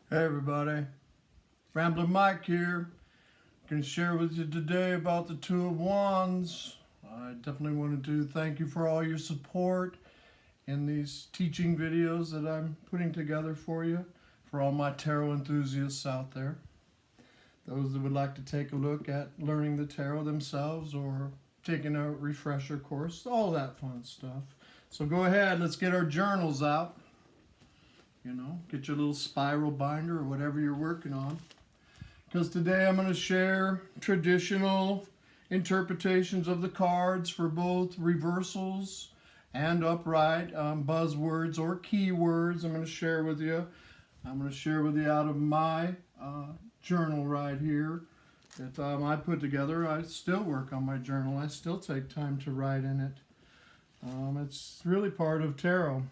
Hey everybody, Ramblin Mike here. Going to share with you today about the Two of Wands. I definitely wanted to thank you for all your support in these teaching videos that I'm putting together for you, for all my tarot enthusiasts out there. Those that would like to take a look at learning the tarot themselves or taking a refresher course, all that fun stuff. So go ahead, let's get our journals out. Get your little spiral binder or whatever you're working on. Because today I'm going to share traditional interpretations of the cards for both reversals and upright buzzwords or keywords. I'm going to share with you. I'm going to share with you out of my journal right here that I put together. I still work on my journal. I still take time to write in it. It's really part of tarot.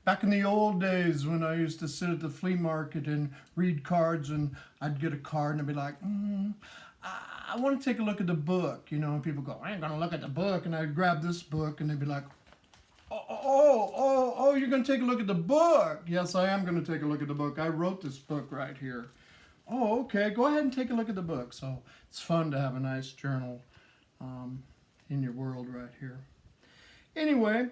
Back in the old days when I used to sit at the flea market and read cards, and I'd get a card and I'd be like, I want to take a look at the book, and people go, I ain't going to look at the book, and I'd grab this book and they'd be like, oh, you're going to take a look at the book. Yes, I am going to take a look at the book. I wrote this book right here. Oh, okay, go ahead and take a look at the book. So it's fun to have a nice journal in your world right here. Anyway,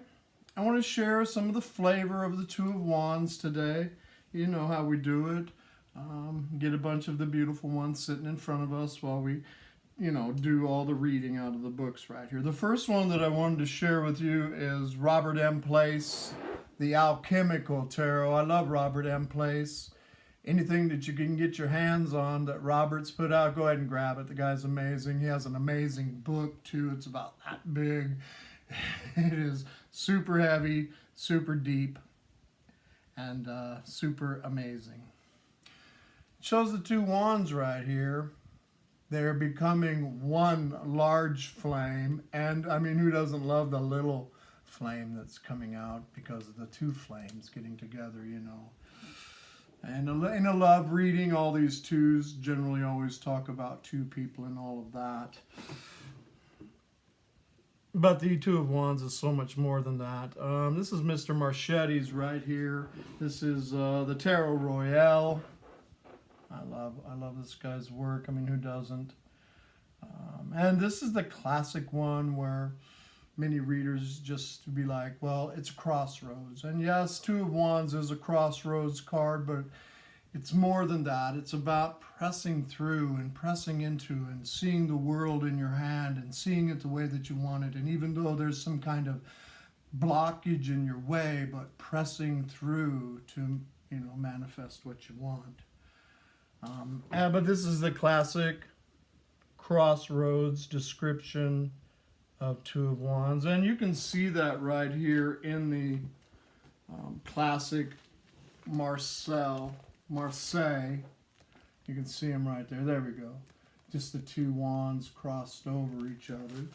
I want to share some of the flavor of the Two of Wands today. You know how we do it. Get a bunch of the beautiful ones sitting in front of us while we, do all the reading out of the books right here. The first one that I wanted to share with you is Robert M. Place, the Alchemical Tarot. I love Robert M. Place. Anything that you can get your hands on that Robert's put out, go ahead and grab it. The guy's amazing. He has an amazing book, too. It's about that big. It is super heavy, super deep, and super amazing. It shows the two wands right here. They're becoming one large flame, and I mean, who doesn't love the little flame that's coming out because of the two flames getting together, And in a love reading, all these twos generally always talk about two people and all of that. But the Two of Wands is so much more than that. This is Mr. Marchetti's right here. This is the Tarot Royale. I love this guy's work. I mean, who doesn't? And this is the classic one where many readers just be like, well, it's crossroads. And yes, Two of Wands is a crossroads card, but it's more than that. It's about pressing through and pressing into and seeing the world in your hand and seeing it the way that you want it. And even though there's some kind of blockage in your way, but pressing through to, manifest what you want. But this is the classic crossroads description of Two of Wands. And you can see that right here in the classic Marseille. You can see them right there. There we go. Just the two wands crossed over each other.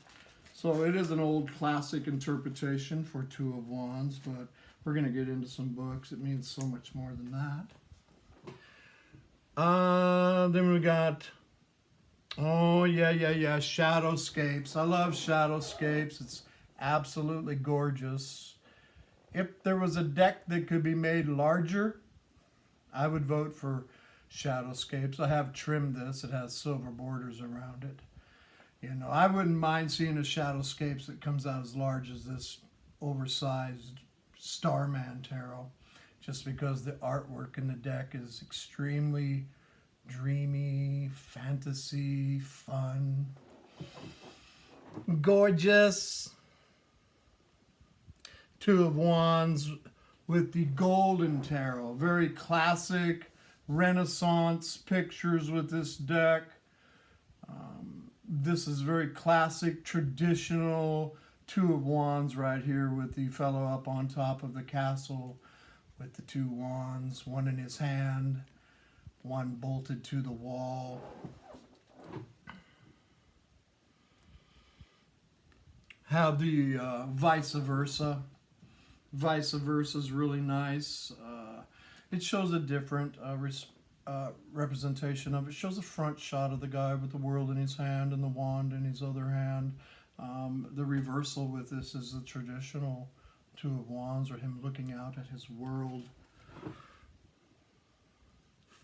So it is an old classic interpretation for Two of Wands, but we're going to get into some books. It means so much more than that. Then we got, Shadowscapes. I love Shadowscapes. It's absolutely gorgeous. If there was a deck that could be made larger, I would vote for Shadowscapes. I have trimmed this. It has silver borders around it. I wouldn't mind seeing a Shadowscapes that comes out as large as this oversized Starman Tarot, just because the artwork in the deck is extremely dreamy, fantasy, fun, gorgeous. Two of Wands with the Golden Tarot. Very classic Renaissance pictures with this deck. This is very classic, traditional Two of Wands right here with the fellow up on top of the castle with the two wands, one in his hand, one bolted to the wall. Have the vice versa. Vice versa is really nice. It shows a different representation of it. It shows a front shot of the guy with the world in his hand and the wand in his other hand. The reversal with this is the traditional Two of Wands, or him looking out at his world.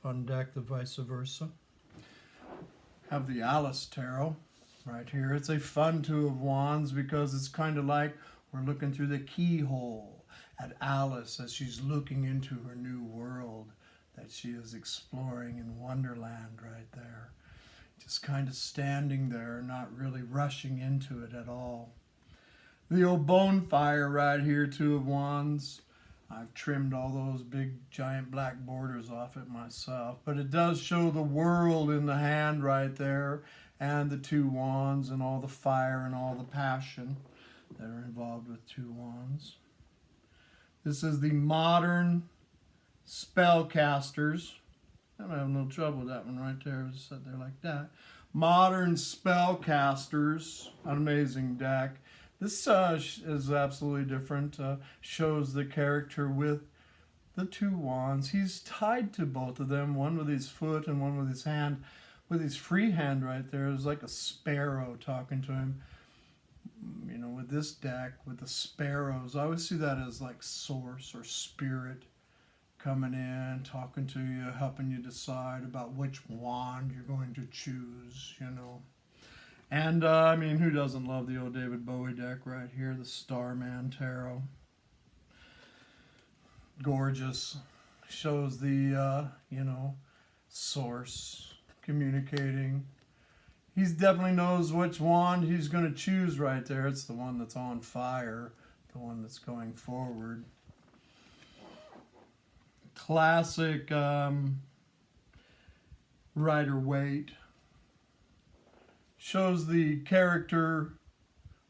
fun deck, the vice versa. Have the Alice Tarot right here. It's a fun Two of Wands because it's kind of like we're looking through the keyhole at Alice as she's looking into her new world that she is exploring in Wonderland right there. Just kind of standing there, not really rushing into it at all. The old bonfire right here, Two of Wands. I've trimmed all those big giant black borders off it myself, but it does show the world in the hand right there, and the two wands and all the fire and all the passion that are involved with two wands. This is the modern spellcasters. I'm having a little trouble with that one right there. Just set there like that. Modern spellcasters, an amazing deck. This is absolutely different. Shows the character with the two wands. He's tied to both of them, one with his foot and one with his hand. With his free hand right there is like a sparrow talking to him. You know, with this deck, with the sparrows, I always see that as like source or spirit coming in, talking to you, helping you decide about which wand you're going to choose, you know. And, I mean, who doesn't love the old David Bowie deck right here, the Starman Tarot. Gorgeous. Shows the, you know, source communicating. He definitely knows which wand he's going to choose right there. It's the one that's on fire, the one that's going forward. Classic Rider-Waite. Shows the character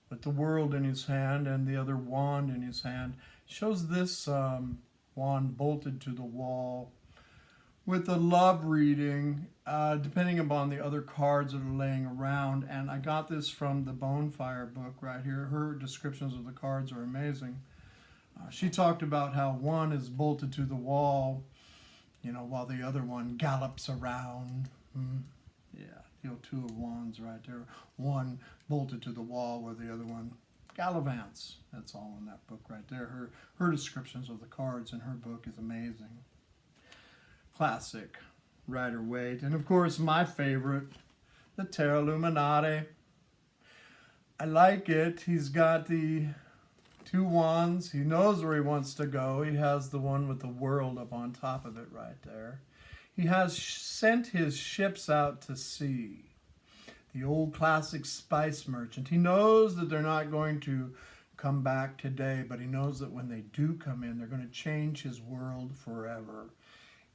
with the world in his hand and the other wand in his hand. Shows this wand bolted to the wall with a love reading, depending upon the other cards that are laying around. And I got this from the Bonfire book right here. Her descriptions of the cards are amazing. She talked about how one is bolted to the wall, you know, while the other one gallops around. Yeah, the old Two of Wands right there. One bolted to the wall where the other one gallivants. That's all in that book right there. Her descriptions of the cards in her book is amazing. Classic Rider-Waite. And of course, my favorite, the Tarot Illuminati. I like it. He's got the two wands. He knows where he wants to go. He has the one with the world up on top of it right there. He has sent his ships out to sea. The old classic spice merchant. He knows that they're not going to come back today, but he knows that when they do come in, they're going to change his world forever.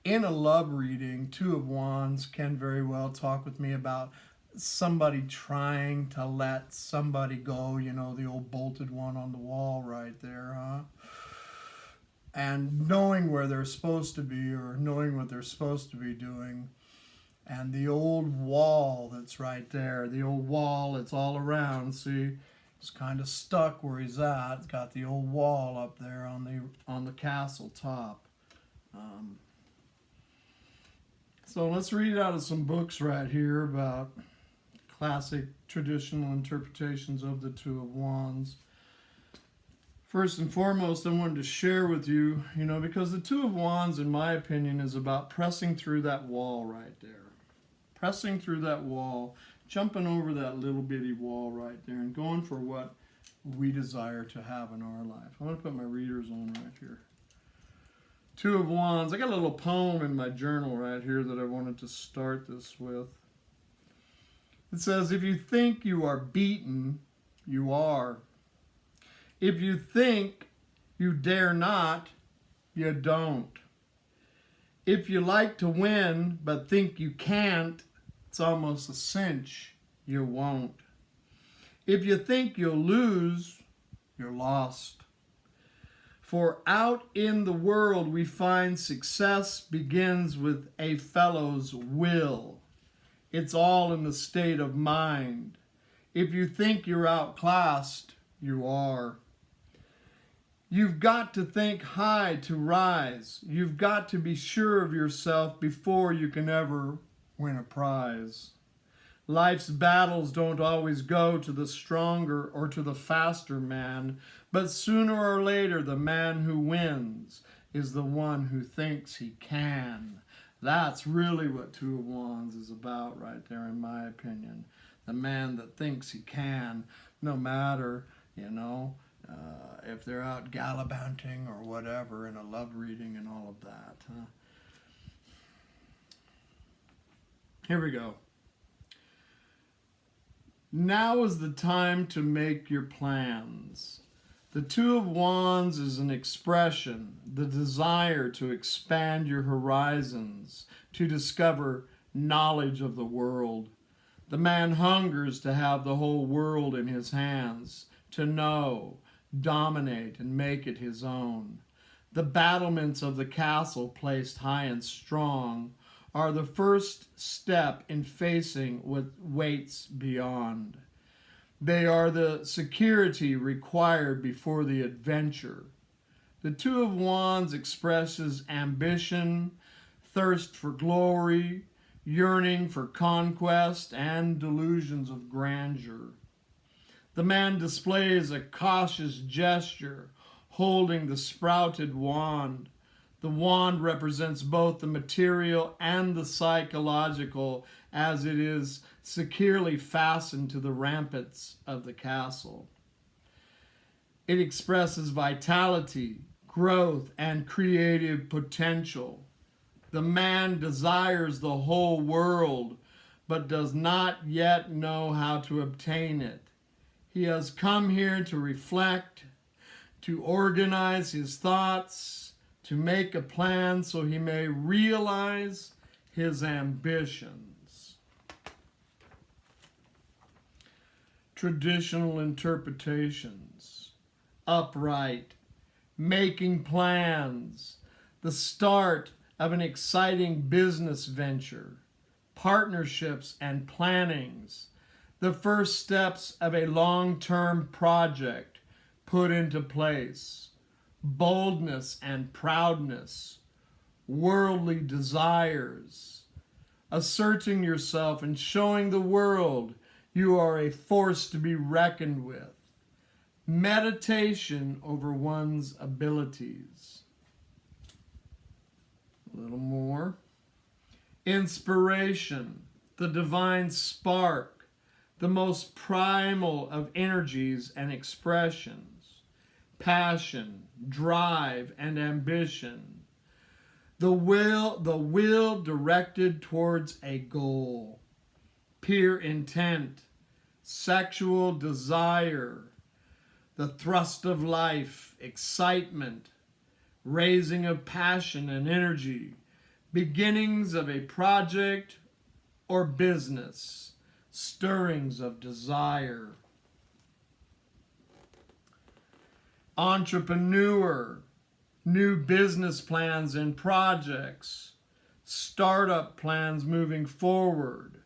In a love reading, Two of Wands can very well talk with me about somebody trying to let somebody go, you know, the old bolted one on the wall right there, huh? And knowing where they're supposed to be or knowing what they're supposed to be doing. And the old wall that's right there, the old wall that's all around, see, he's kind of stuck where he's at. It's got the old wall up there on the castle top. So let's read out of some books right here about classic traditional interpretations of the Two of Wands. First and foremost, I wanted to share with you, you know, because the Two of Wands, in my opinion, is about pressing through that wall right there. Pressing through that wall, jumping over that little bitty wall right there and going for what we desire to have in our life. I'm going to put my readers on right here. Two of Wands. I got a little poem in my journal right here that I wanted to start this with. It says, if you think you are beaten, you are. If you think you dare not, you don't. If you like to win but think you can't, it's almost a cinch you won't. If you think you'll lose, you're lost. For out in the world we find success begins with a fellow's will. It's all in the state of mind. If you think you're outclassed, you are. You've got to think high to rise. You've got to be sure of yourself before you can ever win a prize. Life's battles don't always go to the stronger or to the faster man, but sooner or later the man who wins is the one who thinks he can. That's really what Two of Wands is about right there, in my opinion. The man that thinks he can, no matter, if they're out gallivanting or whatever in a love reading and all of that. Here we go. Now is the time to make your plans. The Two of Wands is an expression, the desire to expand your horizons, to discover knowledge of the world. The man hungers to have the whole world in his hands, to know, dominate, and make it his own. The battlements of the castle placed high and strong are the first step in facing what waits beyond. They are the security required before the adventure. The Two of Wands expresses ambition, thirst for glory, yearning for conquest, and delusions of grandeur. The man displays a cautious gesture, holding the sprouted wand. The wand represents both the material and the psychological, as it is securely fastened to the ramparts of the castle. It expresses vitality, growth, and creative potential. The man desires the whole world, but does not yet know how to obtain it. He has come here to reflect, to organize his thoughts, to make a plan so he may realize his ambitions. Traditional interpretations: upright, making plans, the start of an exciting business venture, partnerships and plannings, the first steps of a long-term project put into place, boldness and proudness, worldly desires, asserting yourself and showing the world you are a force to be reckoned with, meditation over one's abilities. A little more. Inspiration, the divine spark, the most primal of energies and expressions, passion, drive, and ambition, the will directed towards a goal, pure intent, sexual desire, the thrust of life, excitement, raising of passion and energy, beginnings of a project or business, stirrings of desire. Entrepreneur, new business plans and projects, startup plans moving forward,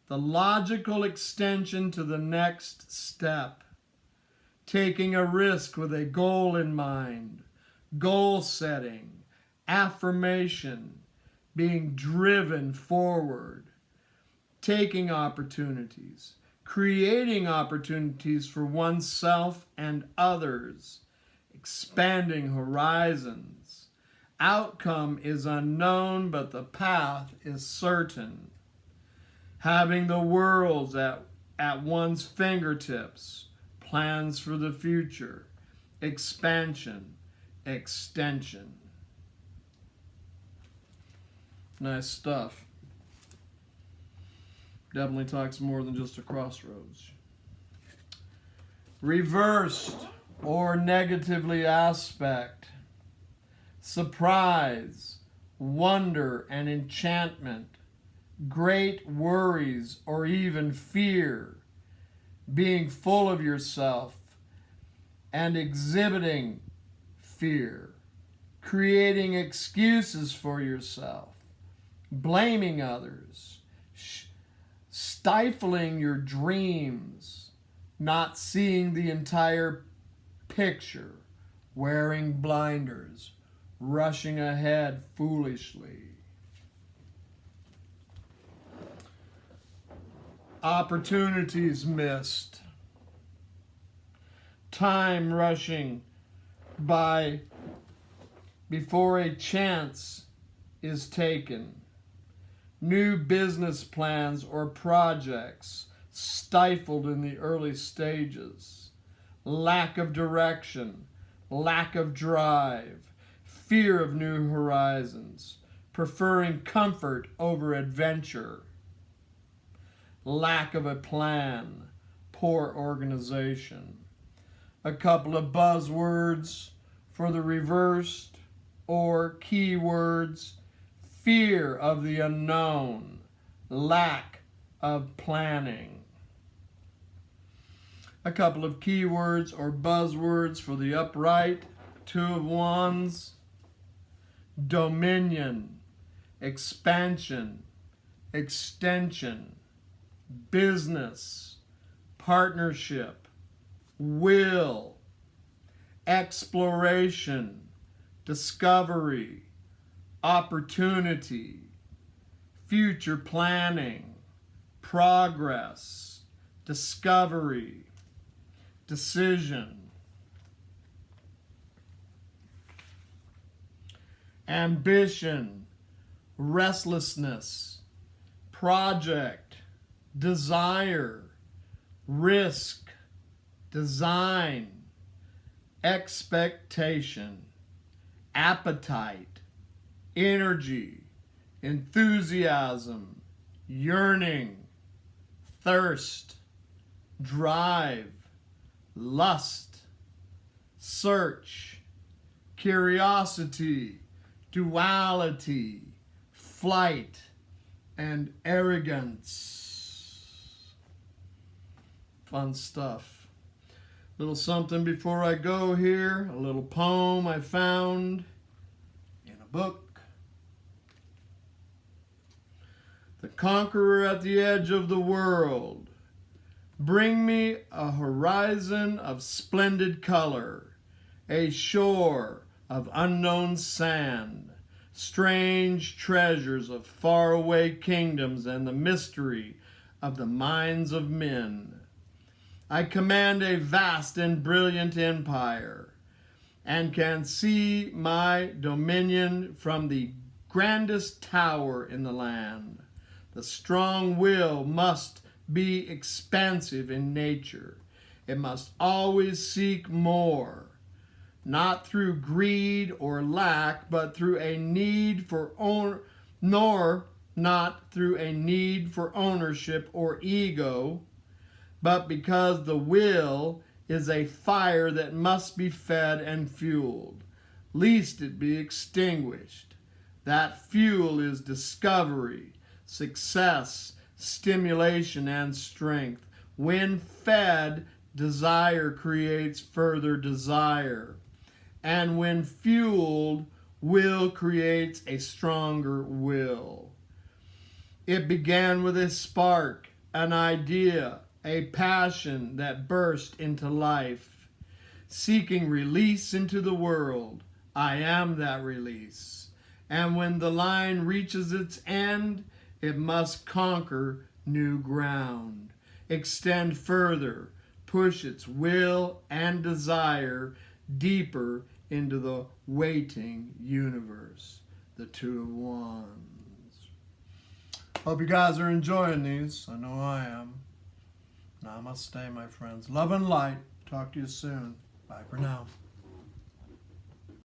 the logical extension to the next step, taking a risk with a goal in mind, goal setting, affirmation, being driven forward, taking opportunities, creating opportunities for oneself and others, expanding horizons. Outcome is unknown, but the path is certain. Having the world at one's fingertips, plans for the future, expansion, extension. Nice stuff. Definitely talks more than just a crossroads. Reversed or negatively aspect, surprise, wonder, and enchantment, great worries or even fear, being full of yourself and exhibiting fear, creating excuses for yourself, blaming others, stifling your dreams, not seeing the entire picture, wearing blinders, rushing ahead foolishly. Opportunities missed. Time rushing by before a chance is taken. new business plans or projects stifled in the early stages, lack of direction, lack of drive, fear of new horizons, preferring comfort over adventure, lack of a plan, poor organization. A couple of buzzwords for the reversed or keywords: fear of the unknown, lack of planning. A couple of keywords or buzzwords for the upright, Two of Wands: dominion, expansion, extension, business, partnership, will, exploration, discovery, opportunity, future planning, progress, discovery, decision, ambition, restlessness, project, desire, risk, design, expectation, appetite, energy, enthusiasm, yearning, thirst, drive, lust, search, curiosity, duality, flight, and arrogance. Fun stuff. Little something before I go here, a little poem I found in a book. The conqueror at the edge of the world. Bring me a horizon of splendid color, a shore of unknown sand, strange treasures of faraway kingdoms, and the mystery of the minds of men. I command a vast and brilliant empire, and can see my dominion from the grandest tower in the land. The strong will must be expansive in nature. It must always seek more, not through greed or lack, but through a need for not through a need for ownership or ego, but because the will is a fire that must be fed and fueled, lest it be extinguished. That fuel is discovery, success, stimulation, and strength. When fed, desire creates further desire. And when fueled, will creates a stronger will. It began with a spark, an idea, a passion that burst into life, seeking release into the world. I am that release. And when the line reaches its end, it must conquer new ground, extend further, push its will and desire deeper into the waiting universe. The Two of Wands. Hope you guys are enjoying these. I know I am. Namaste, my friends. Love and light. Talk to you soon. Bye for now.